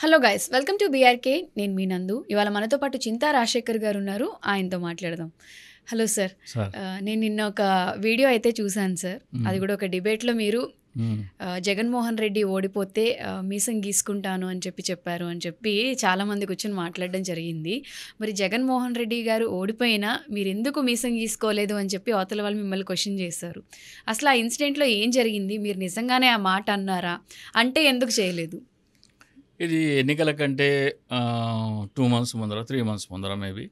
Hello guys, welcome to BRK. నేను మీ నందు. ఇవాళ మనతో పాటు చింతా రాజశేఖర్ గారు ఉన్నారు. ఆయనతో మాట్లాడదాం. Hello sir. నేను నిన్న ఒక వీడియో అయితే చూశాను సార్. అది కూడా ఒక డిబేట్లో మీరు జగన్మోహన్ రెడ్డి ఓడిపోతే మీసం గీసుకుంటాను అని చెప్పారు అని చెప్పి చాలామంది కూర్చొని మాట్లాడడం జరిగింది. మరి జగన్మోహన్ రెడ్డి గారు ఓడిపోయినా మీరు ఎందుకు మీసం గీసుకోలేదు అని చెప్పి అవతల వాళ్ళు మిమ్మల్ని క్వశ్చన్ చేశారు. అసలు ఆ ఇన్సిడెంట్లో ఏం జరిగింది? మీరు నిజంగానే ఆ మాట అన్నారా? అంటే ఎందుకు చేయలేదు? ఇది ఎన్నికల కంటే 2 months ముందర 3 months ముందర మేబీ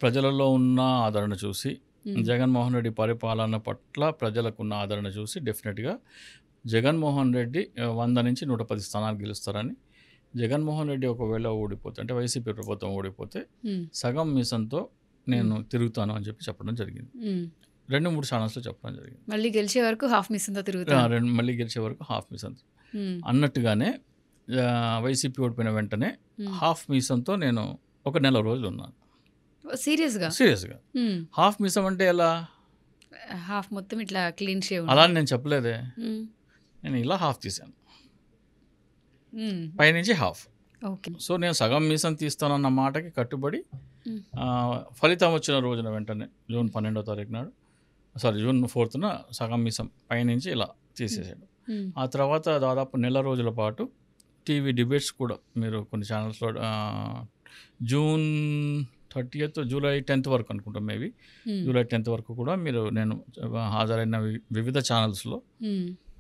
ప్రజలలో ఉన్న ఆదరణ చూసి, జగన్మోహన్ రెడ్డి పరిపాలన పట్ల ప్రజలకున్న ఆదరణ చూసి డెఫినెట్గా జగన్మోహన్ రెడ్డి 100 నుంచి 110 స్థానాలు గెలుస్తారని, జగన్మోహన్ రెడ్డి ఒకవేళ ఓడిపోతే అంటే వైసీపీ ప్రభుత్వం ఓడిపోతే సగం మీసంతో నేను తిరుగుతాను అని చెప్పడం జరిగింది. 2-3 ఛానల్స్లో చెప్పడం జరిగింది. మళ్ళీ గెలిచే వరకు హాఫ్ మీసంతో తిరుగుతాను, మళ్ళీ గెలిచే వరకు హాఫ్ మీసంతో అన్నట్టుగానే వైసీపీ ఓడిపోయిన వెంటనే హాఫ్ మీసంతో నేను ఒక నెల రోజులు ఉన్నాను. సీరియస్గా హాఫ్ మీసం అంటే ఎలా? హాఫ్ మొత్తం ఇట్లా క్లీన్ షేవ్ అలా నేను చెప్పలేదే. నేను ఇలా హాఫ్ తీసాను, పైనుంచి హాఫ్. సో నేను సగం మీసం తీస్తానన్న మాటకి కట్టుబడి ఫలితం వచ్చిన రోజున వెంటనే జూన్ 12వ తారీఖు నాడు, జూన్ 4th సగం మీసం పైనుంచి ఇలా తీసేసాడు. ఆ తర్వాత దాదాపు నెల రోజుల పాటు టీవీ డిబేట్స్ కూడా మీరు కొన్ని ఛానల్స్లో జూన్ 30th జూలై 10th వరకు అనుకుంటాం, మేబీ జూలై 10th వరకు కూడా నేను హాజరైన వివిధ ఛానల్స్లో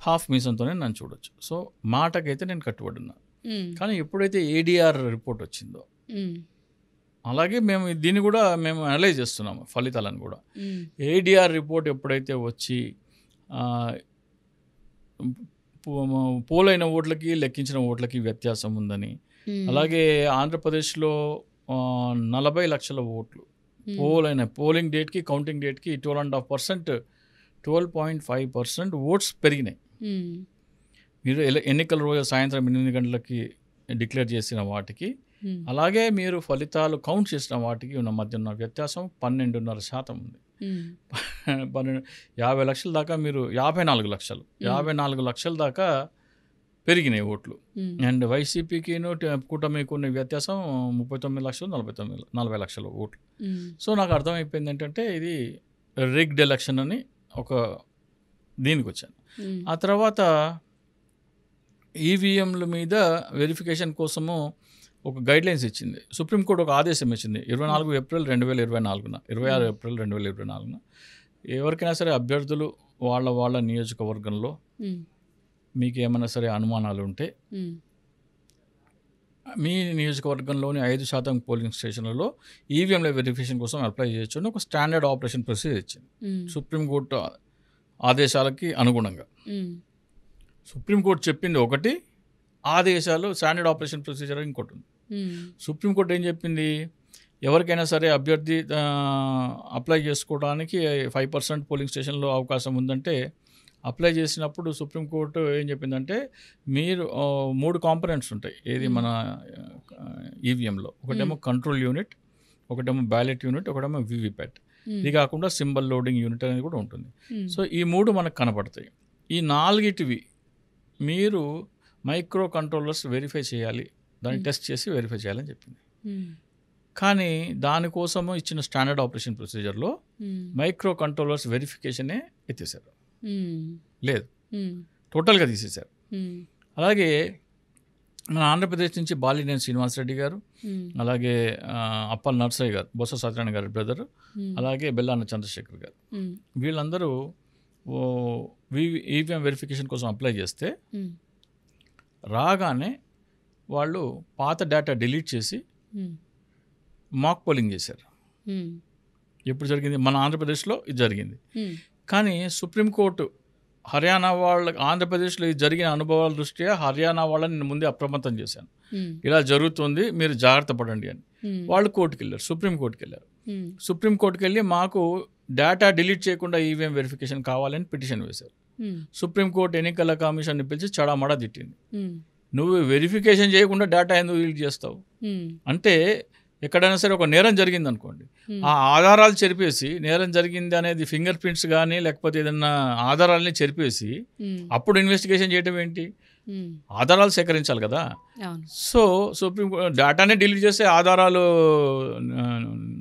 హాఫ్ మీసంతోనే నన్ను చూడొచ్చు. సో మాటకైతే నేను కట్టుబడినా. కానీ ఎప్పుడైతే ఏడీఆర్ రిపోర్ట్ వచ్చిందో, అలాగే మేము దీన్ని కూడా మేము అనలైజ్ చేస్తున్నాము ఫలితాలను కూడా. ఏడీఆర్ రిపోర్ట్ ఎప్పుడైతే వచ్చి పోలైన ఓట్లకి లెక్కించిన ఓట్లకి వ్యత్యాసం ఉందని, అలాగే ఆంధ్రప్రదేశ్లో 40 లక్షల ఓట్లు పోలింగ్ డేట్కి కౌంటింగ్ డేట్కి 12.5% ఓట్స్ పెరిగినాయి. మీరు ఎన్నికల రోజు సాయంత్రం 8 గంటలకి డిక్లేర్ చేసిన వాటికి, అలాగే మీరు ఫలితాలు కౌంట్ చేసిన వాటికి మధ్య ఉన్న వ్యత్యాసం 12.5% ఉంది. 50 లక్షల దాకా మీరు 54 లక్షల దాకా పెరిగినాయి ఓట్లు. అండ్ వైసీపీకి కూటమికి ఉన్న వ్యత్యాసం 39 లక్షలు 40 లక్షల ఓట్లు. సో నాకు అర్థమైపోయింది ఏంటంటే ఇది రిగ్డ్ ఎలక్షన్ అని ఒక దీనికి వచ్చాను. ఆ తర్వాత ఈవీఎంల మీద వెరిఫికేషన్ కోసము ఒక గైడ్లైన్స్ ఇచ్చింది సుప్రీంకోర్టు. ఒక ఆదేశం ఇచ్చింది 24 ఏప్రిల్ 2024, 26 ఏప్రిల్ 2024. ఎవరికైనా సరే అభ్యర్థులు వాళ్ళ నియోజకవర్గంలో మీకు ఏమైనా సరే అనుమానాలు ఉంటే మీ నియోజకవర్గంలోని 5% పోలింగ్ స్టేషన్లలో ఈవీఎంల వెరిఫికేషన్ కోసం అప్లై చేయొచ్చు అని ఒక స్టాండర్డ్ ఆపరేషన్ ప్రొసీజర్ ఇచ్చింది సుప్రీంకోర్టు ఆదేశాలకి అనుగుణంగా. సుప్రీంకోర్టు చెప్పింది ఒకటి, ఆదేశాలు స్టాండర్డ్ ఆపరేషన్ ప్రొసీజర్ ఇంకోటి ఉంది. సుప్రీంకోర్టు ఏం చెప్పింది? ఎవరికైనా సరే అభ్యర్థి అప్లై చేసుకోవడానికి 5% పోలింగ్ స్టేషన్లో అవకాశం ఉందంటే అప్లై చేసినప్పుడు సుప్రీంకోర్టు ఏం చెప్పిందంటే మీరు 3 కాంపోనెంట్స్ ఉంటాయి ఏది మన ఈవీఎంలో. ఒకటేమో కంట్రోల్ యూనిట్, ఒకటేమో బ్యాలెట్ యూనిట్, ఒకటేమో వీవీప్యాట్. ఇది కాకుండా సింబల్ లోడింగ్ యూనిట్ అనేది కూడా ఉంటుంది. సో ఈ 3 మనకు కనపడతాయి. ఈ 4 మీరు మైక్రో కంట్రోలర్స్ వెరిఫై చేయాలి, దాన్ని టెస్ట్ చేసి వెరిఫై చేయాలని చెప్పింది. కానీ దానికోసము ఇచ్చిన స్టాండర్డ్ ఆపరేషన్ ప్రొసీజర్లో మైక్రో కంట్రోలర్స్ వెరిఫికేషనే ఎత్తేసారు, లేదు, టోటల్గా తీసేశారు. అలాగే మన ఆంధ్రప్రదేశ్ నుంచి బాలినేని శ్రీనివాసరెడ్డి గారు, అలాగే అప్పల్ నర్సయ్య గారు, బొత్స సత్యనారాయణ గారి బ్రదరు, అలాగే బెల్లాన చంద్రశేఖర్ గారు, వీళ్ళందరూ ఈవీఎం వెరిఫికేషన్ కోసం అప్లై చేస్తే రాగానే వాళ్ళు పాత డేటా డిలీట్ చేసి మాక్ పోలింగ్ చేశారు. ఎప్పుడు జరిగింది? మన ఆంధ్రప్రదేశ్లో ఇది జరిగింది. కానీ సుప్రీంకోర్టు హర్యానా ఆంధ్రప్రదేశ్లో ఇది జరిగిన అనుభవాల దృష్ట్యా హర్యానా వాళ్ళని నేను ముందే అప్రమత్తం చేశాను, ఇలా జరుగుతుంది మీరు జాగ్రత్త పడండి అని. వాళ్ళు కోర్టుకు వెళ్ళారు, సుప్రీంకోర్టుకి వెళ్ళారు. సుప్రీంకోర్టుకి వెళ్ళి మాకు డేటా డిలీట్ చేయకుండా ఈవీఎం వెరిఫికేషన్ కావాలని పిటిషన్ వేశారు. సుప్రీంకోర్టు ఎన్నికల కమిషన్ని పిలిచి చడామడా తిట్టింది. నువ్వు వెరిఫికేషన్ చేయకుండా డేటా ఎందుకు డిలీట్ చేస్తావు అంటే, ఎక్కడైనా సరే ఒక నేరం జరిగింది అనుకోండి, ఆ ఆధారాలు చెరిపేసి నేరం జరిగింది అనేది ఫింగర్ ప్రింట్స్ కానీ లేకపోతే ఏదన్నా ఆధారాలని చెరిపేసి అప్పుడు ఇన్వెస్టిగేషన్ చేయడం ఏంటి? ఆధారాలు సేకరించాలి కదా. అవును. సో సుప్రీం డేటానే డిలీట్ చేస్తే ఆధారాలు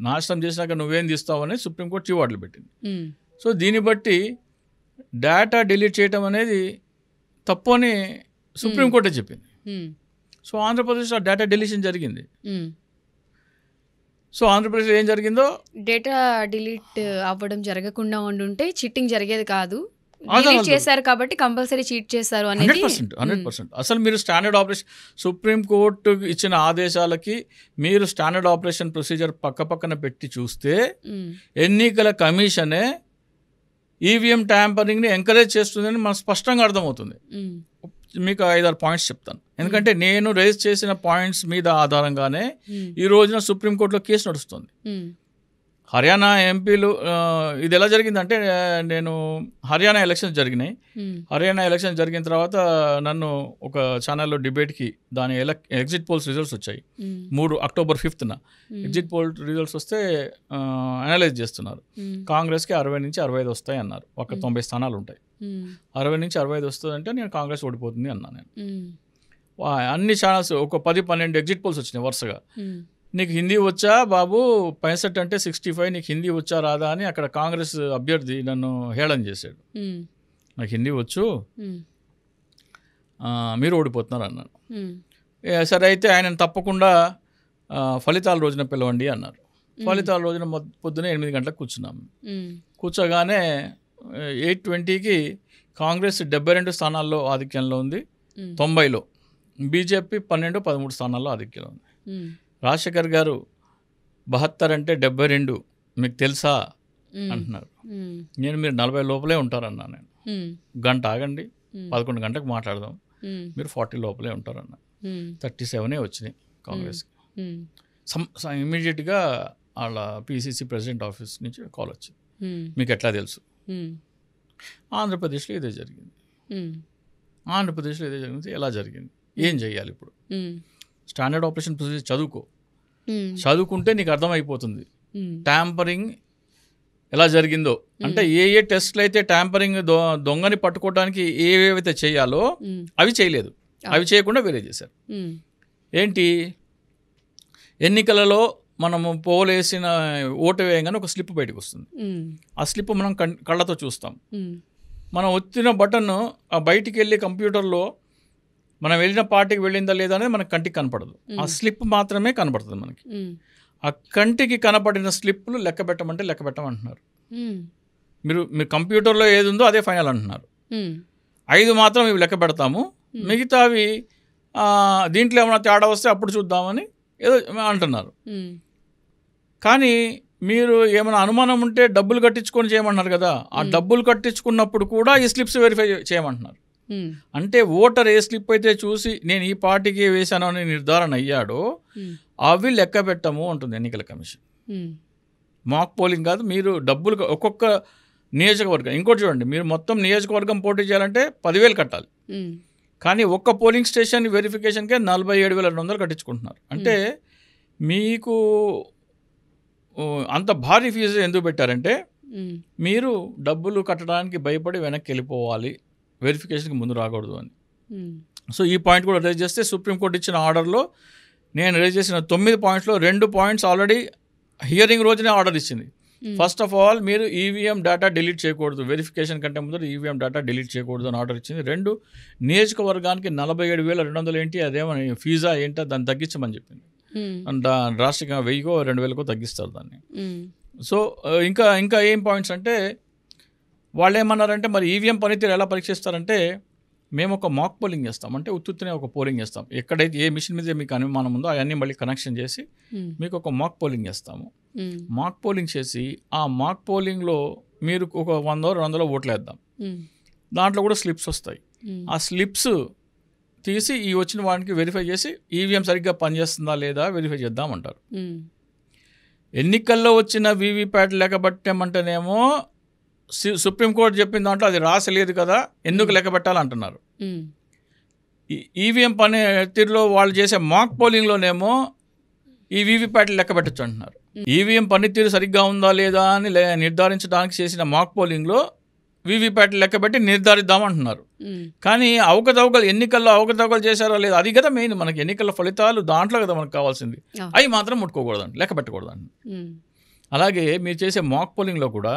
నాశనం చేసినాక నువ్వేం తీస్తావని సుప్రీంకోర్టు చివాట్లు పెట్టింది. సో దీన్ని బట్టి డేటా డిలీట్ చేయటం అనేది తప్పు అని సుప్రీంకోర్టే చెప్పింది. సో ఆంధ్రప్రదేశ్లో డేటా డిలీషన్ జరిగింది. సో ఆంధ్రప్రదేశ్లో ఏం జరిగిందో, డేటా డిలీట్ అవ్వడం జరగకుండా ఉండుంటే చీటింగ్ జరిగేది కాదు. డిలీట్ చేశారు కాబట్టి కంపల్సరీ చీట్ చేశారు అనేది 100%. అసలు మీరు స్టాండర్డ్ ఆపరేషన్ సుప్రీంకోర్టు ఇచ్చిన ఆదేశాలకి మీరు స్టాండర్డ్ ఆపరేషన్ ప్రొసీజర్ పక్కన పెట్టి చూస్తే ఎన్నికల కమిషనే ఈవీఎం ట్యాంపరింగ్ని ఎంకరేజ్ చేస్తుందని మనకు స్పష్టంగా అర్థమవుతుంది. మీకు 5-6 పాయింట్స్ చెప్తాను. ఎందుకంటే నేను రేజ్ చేసిన పాయింట్స్ మీద ఆధారంగానే ఈ రోజున సుప్రీంకోర్టులో కేసు నడుస్తుంది. హర్యానా ఎంపీలు ఇది ఎలా జరిగిందంటే, నేను హర్యానా ఎలక్షన్స్ జరిగినాయి. హర్యానా ఎలక్షన్స్ జరిగిన తర్వాత నన్ను ఒక ఛానల్లో డిబేట్కి దాని ఎగ్జిట్ పోల్స్ రిజల్ట్స్ వచ్చాయి. 3 అక్టోబర్ 5న ఎగ్జిట్ పోల్ రిజల్ట్స్ వస్తే అనలైజ్ చేస్తున్నారు. కాంగ్రెస్కి 60 నుంచి 65 వస్తాయి అన్నారు. ఒక 90 స్థానాలు ఉంటాయి. 60 నుంచి 65 వస్తుంది అంటే నేను కాంగ్రెస్ ఓడిపోతుంది అన్నా. నేను అన్ని ఛానల్స్ ఒక 10-12 ఎగ్జిట్ పోల్స్ వచ్చినాయి వరుసగా. నీకు హిందీ వచ్చా బాబు, 65 అంటే 65, నీకు హిందీ వచ్చా రాదా అని అక్కడ కాంగ్రెస్ అభ్యర్థి నన్ను హేళన చేశాడు. నాకు హిందీ వచ్చు, మీరు ఓడిపోతున్నారు అన్నాను. సరే అయితే ఆయన తప్పకుండా ఫలితాల రోజున పిలవండి అన్నారు. ఫలితాల రోజున పొద్దున 8 గంటలకు కూర్చున్నాము. కూర్చోగానే 8:20కి కాంగ్రెస్ 72 స్థానాల్లో ఆధిక్యంలో ఉంది, 90లో బీజేపీ 12-13 స్థానాల్లో ఆధిక్యంలో ఉంది. రాజశేఖర్ గారు 72 అంటే 72 మీకు తెలుసా అంటున్నారు. నేను మీరు 40 లోపలే ఉంటారన్నా. నేను గంట ఆగండి, 11 గంటలకు మాట్లాడదాం, మీరు 40 లోపలే ఉంటారన్నా. 37 వచ్చినాయి కాంగ్రెస్కి. ఇమీడియట్గా వాళ్ళ పీసీసీ ప్రెసిడెంట్ ఆఫీస్ నుంచి కాల్ వచ్చింది, మీకు ఎట్లా తెలుసు? ఆంధ్రప్రదేశ్లో ఇదే జరిగింది. ఆంధ్రప్రదేశ్లో ఇదే జరిగింది. ఎలా జరిగింది, ఏం చేయాలి ఇప్పుడు? స్టాండర్డ్ ఆపరేషన్ ప్రొసీజర్ చదువుకుంటే నీకు అర్థమైపోతుంది ట్యాంపరింగ్ ఎలా జరిగిందో. అంటే ఏ టెస్ట్లు అయితే ట్యాంపరింగ్ దొంగని పట్టుకోవడానికి ఏవేవైతే చేయాలో అవి చేయలేదు, అవి చేయకుండా వేరే చేశారు. ఏంటి, ఎన్నికలలో మనము పోలేసిన ఓటు వేయగానే ఒక స్లిప్ బయటకు వస్తుంది. ఆ స్లిప్ మనం కళ్ళతో చూస్తాం. మనం వచ్చిన బటన్ బయటికి వెళ్ళి కంప్యూటర్లో మనం వెళ్ళిన పార్టీకి వెళ్ళిందా లేదా అనేది మనకు కంటికి కనపడదు. ఆ స్లిప్ మాత్రమే కనపడుతుంది మనకి. ఆ కంటికి కనపడిన స్లిప్లు లెక్క పెట్టమంటే లెక్క పెట్టమంటున్నారు. మీరు కంప్యూటర్లో ఏది ఉందో అదే ఫైనల్ అంటున్నారు. 5 మాత్రం ఇవి లెక్క పెడతాము, మిగతావి దీంట్లో ఏమైనా తేడా వస్తే అప్పుడు చూద్దామని ఏదో అంటున్నారు. కానీ మీరు ఏమైనా అనుమానం ఉంటే డబ్బులు కట్టించుకొని చేయమంటున్నారు కదా, ఆ డబ్బులు కట్టించుకున్నప్పుడు కూడా ఈ స్లిప్స్ వెరిఫై చేయమంటున్నారు. అంటే ఓటర్ ఏ స్లిప్ అయితే చూసి నేను ఈ పార్టీకి వేశాను అని నిర్ధారణ అయ్యాడో అవి లెక్క పెట్టము అంటుంది ఎన్నికల కమిషన్. మాక్ పోలింగ్ కాదు, మీరు డబ్బులు ఒక్కొక్క నియోజకవర్గం. ఇంకోటి చూడండి, మీరు మొత్తం నియోజకవర్గం పోటీ చేయాలంటే 10,000 కట్టాలి. కానీ ఒక్క పోలింగ్ స్టేషన్ వెరిఫికేషన్కే 47,200 కట్టించుకుంటున్నారు. అంటే మీకు అంత భారీ ఫీజు ఎందుకు పెట్టారంటే మీరు డబ్బులు కట్టడానికి భయపడి వెనక్కి వెళ్ళిపోవాలి, వెరిఫికేషన్కి ముందు రాకూడదు అని. సో ఈ పాయింట్ కూడా రేజ్ చేస్తే సుప్రీంకోర్టు ఇచ్చిన ఆర్డర్లో నేను రేజ్ చేసిన 9 పాయింట్స్లో 2 పాయింట్స్ ఆల్రెడీ హియరింగ్ రోజునే ఆర్డర్ ఇచ్చింది. ఫస్ట్ ఆఫ్ ఆల్ మీరు ఈవీఎం డేటా డిలీట్ చేయకూడదు, వెరిఫికేషన్ కంటే ముందు ఈవీఎం డేటా డిలీట్ చేయకూడదు అని ఆర్డర్ ఇచ్చింది. 2 నియోజకవర్గానికి 47,200 ఏంటి, అదేమని ఫీజా ఏంటో దాన్ని తగ్గించమని చెప్పింది. రాష్ట్రంగా 1,000కో 2,000కో తగ్గిస్తారు దాన్ని. సో ఇంకా ఏం పాయింట్స్ అంటే వాళ్ళు ఏమన్నారంటే, మరి ఈవీఎం పనితీరు ఎలా పరీక్షిస్తారంటే, మేము ఒక మాక్ పోలింగ్ చేస్తాం, అంటే ఉత్తునే ఒక పోలింగ్ చేస్తాం. ఎక్కడైతే ఏ మిషన్ మీద మీకు అనుమానం ఉందో అవన్నీ మళ్ళీ కనెక్షన్ చేసి మీకు ఒక మాక్ పోలింగ్ చేస్తాము. మాక్ పోలింగ్ చేసి ఆ మాక్ పోలింగ్లో మీరు ఒక 100-200 ఓట్లు వేద్దాం. దాంట్లో కూడా స్లిప్స్ వస్తాయి. ఆ స్లిప్స్ తీసి ఈ వచ్చిన వాడికి వెరిఫై చేసి ఈవీఎం సరిగ్గా పనిచేస్తుందా లేదా వెరిఫై చేద్దామంటారు. ఎన్నికల్లో వచ్చిన వీవీప్యాట్ లెక్కబట్టమంటేనేమో సుప్రీంకోర్టు చెప్పిన దాంట్లో అది రాసలేదు కదా, ఎందుకు లెక్క పెట్టాలంటున్నారు. ఈవీఎం పనితీరులో వాళ్ళు చేసే మాక్ పోలింగ్లోనేమో ఈ వీవీప్యాట్లు లెక్క పెట్టచ్చు అంటున్నారు. ఈవీఎం పనితీరు సరిగ్గా ఉందా లేదా అని నిర్ధారించడానికి చేసిన మాక్ పోలింగ్లో వీవీప్యాట్లు లెక్కబెట్టి నిర్ధారిద్దామంటున్నారు. కానీ ఎన్నికల్లో అవకతవకలు చేశారో లేదా, అది కదా మెయిన్. మనకి ఎన్నికల ఫలితాలు దాంట్లో కదా మనకు కావాల్సింది. అవి మాత్రం ముట్టుకోకూడదండి, లెక్క పెట్టకూడదండి. అలాగే మీరు చేసే మాక్ పోలింగ్లో కూడా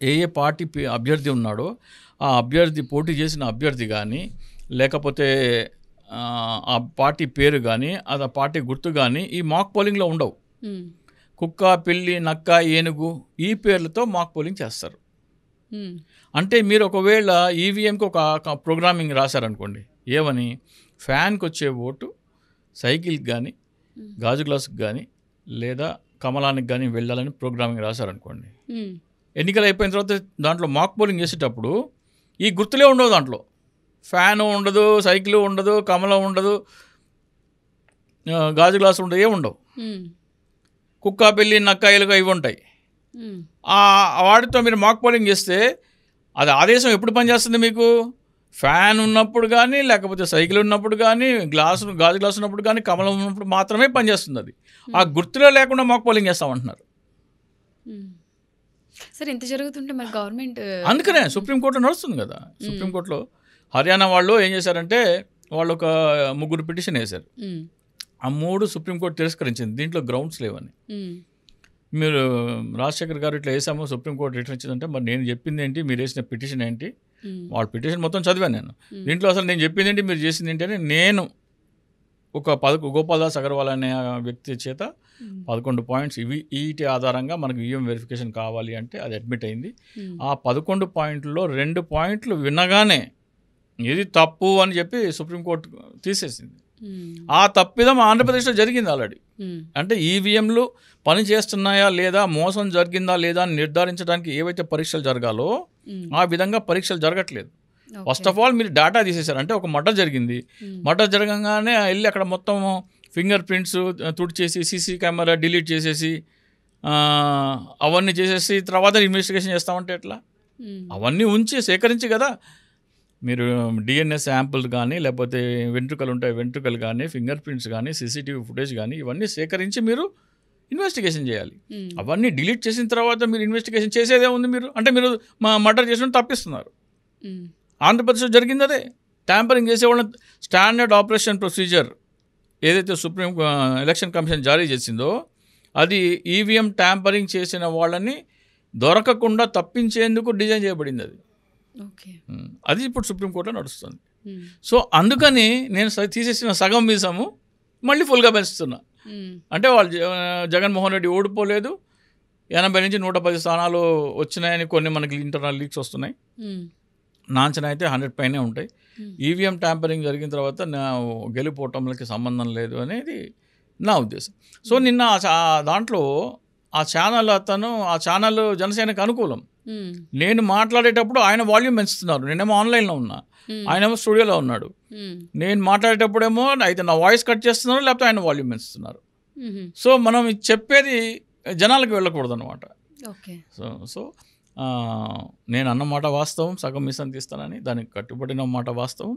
ఏ పార్టీ అభ్యర్థి ఉన్నాడో ఆ అభ్యర్థి, పోటీ చేసిన అభ్యర్థి కానీ, లేకపోతే ఆ పార్టీ పేరు కానీ, అది ఆ పార్టీ గుర్తు కానీ ఈ మాక్ పోలింగ్లో ఉండవు. కుక్క, పిల్లి, నక్క, ఏనుగు ఈ పేర్లతో మాక్ పోలింగ్ చేస్తారు. అంటే మీరు ఒకవేళ ఈవీఎంకి ఒక ప్రోగ్రామింగ్ రాశారనుకోండి, ఏమని, ఫ్యాన్కి వచ్చే ఓటు సైకిల్కి కానీ, గాజు గ్లాసుకి కానీ, లేదా కమలానికి కానీ వెళ్ళాలని ప్రోగ్రామింగ్ రాశారనుకోండి. ఎన్నికలు అయిపోయిన తర్వాత దాంట్లో మాక్ పోలింగ్ చేసేటప్పుడు ఈ గుర్తులే ఉండవు. దాంట్లో ఫ్యాను ఉండదు, సైకిల్ ఉండదు, కమలం ఉండదు, గాజు గ్లాసు ఉండదు, ఏమి ఉండవు. కుక్క, పిల్లి, నక్క, ఎలుక ఇవి ఉంటాయి. వాటితో మీరు మాక్ పోలింగ్ చేస్తే అది ఆదేశం ఎప్పుడు పనిచేస్తుంది మీకు? ఫ్యాన్ ఉన్నప్పుడు కానీ, లేకపోతే సైకిల్ ఉన్నప్పుడు కానీ, గాజు గ్లాసు ఉన్నప్పుడు కానీ, కమలం ఉన్నప్పుడు మాత్రమే పనిచేస్తుంది. అది ఆ గుర్తులో లేకుండా మాక్ పోలింగ్ చేస్తామంటున్నారు. సరే, ఇంత జరుగుతుంటే మరి గవర్నమెంట్ అందుకనే సుప్రీంకోర్టులో నడుస్తుంది కదా. సుప్రీంకోర్టులో హర్యానా వాళ్ళు ఏం చేశారంటే, వాళ్ళు ఒక 3 పిటిషన్ వేశారు. ఆ 3 సుప్రీంకోర్టు తిరస్కరించింది. దీంట్లో గ్రౌండ్స్ లేవని. మీరు రాజశేఖర్ గారు ఇట్లా వేసాము, సుప్రీంకోర్టు రిటర్న్ ఇచ్చిందంటే, మరి నేను చెప్పింది ఏంటి, మీరు వేసిన పిటిషన్ ఏంటి? వాళ్ళ పిటిషన్ మొత్తం చదివాను నేను. దీంట్లో అసలు నేను చెప్పింది ఏంటి, మీరు చేసింది ఏంటి అని నేను ఒక గోపాల్దాస్ అగర్వాల్ అనే వ్యక్తి చేత 11 పాయింట్స్ వీటి ఆధారంగా మనకు ఈవీఎం వెరిఫికేషన్ కావాలి అంటే అది అడ్మిట్ అయింది. ఆ 11 పాయింట్లలో 2 పాయింట్లు వినగానే ఇది తప్పు అని చెప్పి సుప్రీంకోర్టు తీసేసింది. ఆ తప్పిదం ఆంధ్రప్రదేశ్లో జరిగింది ఆల్రెడీ. అంటే ఈవీఎంలు పని చేస్తున్నాయా లేదా, మోసం జరిగిందా లేదా అని నిర్ధారించడానికి ఏవైతే పరీక్షలు జరగాలో ఆ విధంగా పరీక్షలు జరగట్లేదు. ఫస్ట్ ఆఫ్ ఆల్ మీరు డేటా తీసేశారు. అంటే ఒక మర్డర్ జరిగింది, మర్డర్ జరగగానే వెళ్ళి అక్కడ మొత్తం ఫింగర్ ప్రింట్స్ తుడిచేసి, సీసీ కెమెరా డిలీట్ చేసేసి, అవన్నీ చేసేసి తర్వాత ఇన్వెస్టిగేషన్ చేస్తామంటే ఎట్లా? అవన్నీ ఉంచి సేకరించి కదా మీరు డిఎన్ఏ శాంపుల్ కానీ, లేకపోతే వెంట్రుకలు ఉంటాయి వెంట్రుకలు కానీ, ఫింగర్ ప్రింట్స్ కానీ, సీసీటీవీ ఫుటేజ్ కానీ ఇవన్నీ సేకరించి మీరు ఇన్వెస్టిగేషన్ చేయాలి. అవన్నీ డిలీట్ చేసిన తర్వాత మీరు ఇన్వెస్టిగేషన్ చేసేదే ఉంది. మీరు అంటే మీరు మర్డర్ చేసిన తప్పిస్తున్నారు. ఆంధ్రప్రదేశ్లో జరిగింది అదే. ట్యాంపరింగ్ చేసేవాళ్ళని స్టాండర్డ్ ఆపరేషన్ ప్రొసీజర్ ఏదైతే సుప్రీం ఎలక్షన్ కమిషన్ జారీ చేసిందో అది ఈవీఎం ట్యాంపరింగ్ చేసిన వాళ్ళని దొరకకుండా తప్పించేందుకు డిజైన్ చేయబడింది. అది ఇప్పుడు సుప్రీంకోర్టులో నడుస్తుంది. సో అందుకని నేను తీసేసిన సగం మీసము మళ్ళీ ఫుల్గా పెంచుతున్నా. అంటే వాళ్ళు జగన్మోహన్ రెడ్డి ఓడిపోలేదు, 80 నుంచి 110 స్థానాలు వచ్చినాయని కొన్ని మనకి ఇంటర్నల్ లీక్స్ వస్తున్నాయి. నా అంచనా అయితే 100 పైనే ఉంటాయి. ఈవీఎం ట్యాంపరింగ్ జరిగిన తర్వాత నా గెలుపోవటంలకి సంబంధం లేదు అనేది నా ఉద్దేశం. సో నిన్న దాంట్లో ఆ ఛానల్ జనసేనకు అనుకూలం. నేను మాట్లాడేటప్పుడు ఆయన వాల్యూమ్ పెంచుతున్నారు. నేనేమో ఆన్లైన్లో ఉన్నా, ఆయనేమో స్టూడియోలో ఉన్నాడు. నేను మాట్లాడేటప్పుడేమో అయితే నా వాయిస్ కట్ చేస్తున్నారు, లేకపోతే ఆయన వాల్యూమ్ పెంచుతున్నారు. సో మనం చెప్పేది జనాలకు వెళ్ళకూడదు అనమాట. సో నేను అన్నమాట వాస్తవం, సగం మిషన్ తీస్తానని దానికి కట్టుబడిన మాట వాస్తవం.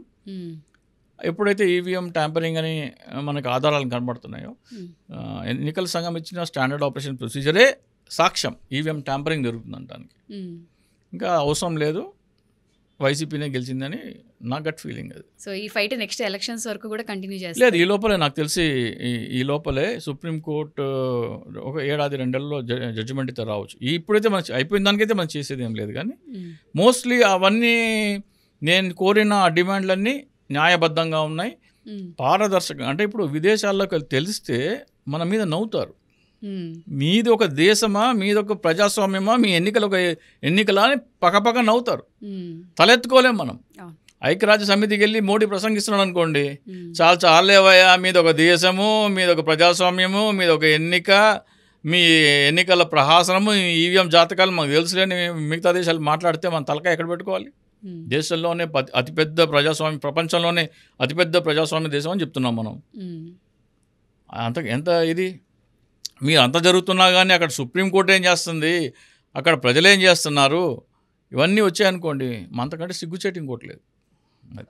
ఎప్పుడైతే ఈవీఎం ట్యాంపరింగ్ అని మనకు ఆధారాలు కనబడుతున్నాయో, ఎన్నికల సంఘం ఇచ్చిన స్టాండర్డ్ ఆపరేషన్ ప్రొసీజరే సాక్ష్యం ఈవీఎం ట్యాంపరింగ్ జరుగుతుందంటానికి. ఇంకా అవసరం లేదు, వైసీపీనే గెలిచిందని నా గట్ ఫీలింగ్. అది సో ఈ ఫైట్ నెక్స్ట్ ఎలక్షన్స్ వరకు కూడా కంటిన్యూ చేస్తారు. లేదు, ఈ లోపలే నాకు తెలిసి ఈ లోపలే సుప్రీంకోర్టు ఒక 7-2 నెలల్లో జడ్జిమెంట్ అయితే రావచ్చు. ఇప్పుడైతే మనం అయిపోయిన దానికైతే మనం చేసేది ఏం లేదు. కానీ మోస్ట్లీ అవన్నీ నేను కోరిన డిమాండ్లన్నీ న్యాయబద్ధంగా ఉన్నాయి, పారదర్శకంగా. అంటే ఇప్పుడు విదేశాల్లోకి తెలిస్తే మన మీద నవ్వుతారు. మీది ఒక దేశమా, మీది ఒక ప్రజాస్వామ్యమా, మీ ఎన్నికల అని పక్కపక్క నవ్వుతారు. తలెత్తుకోలేం మనం. ఐక్యరాజ్య సమితికి వెళ్ళి మోడీ ప్రసంగిస్తున్నాడు అనుకోండి, చాలేవయ్యా, మీది ఒక దేశము, మీది ఒక ప్రజాస్వామ్యము, మీది ఒక ఎన్నిక, మీ ఎన్నికల ప్రహాసనము, ఈవీఎం జాతకాలు మాకు తెలుసులేని మిగతా దేశాలు మాట్లాడితే మన తలకాయ ఎక్కడ పెట్టుకోవాలి? దేశంలోనే అతిపెద్ద ప్రజాస్వామ్యం, ప్రపంచంలోనే అతిపెద్ద ప్రజాస్వామ్య దేశం అని చెప్తున్నాం మనం. ఎంత ఇది మీరు అంత జరుగుతున్నా కానీ అక్కడ సుప్రీంకోర్టు ఏం చేస్తుంది, అక్కడ ప్రజలు ఏం చేస్తున్నారు, ఇవన్నీ వచ్చాయనుకోండి, అంతకంటే సిగ్గుచేటు ఇంకోటి లేదు. అది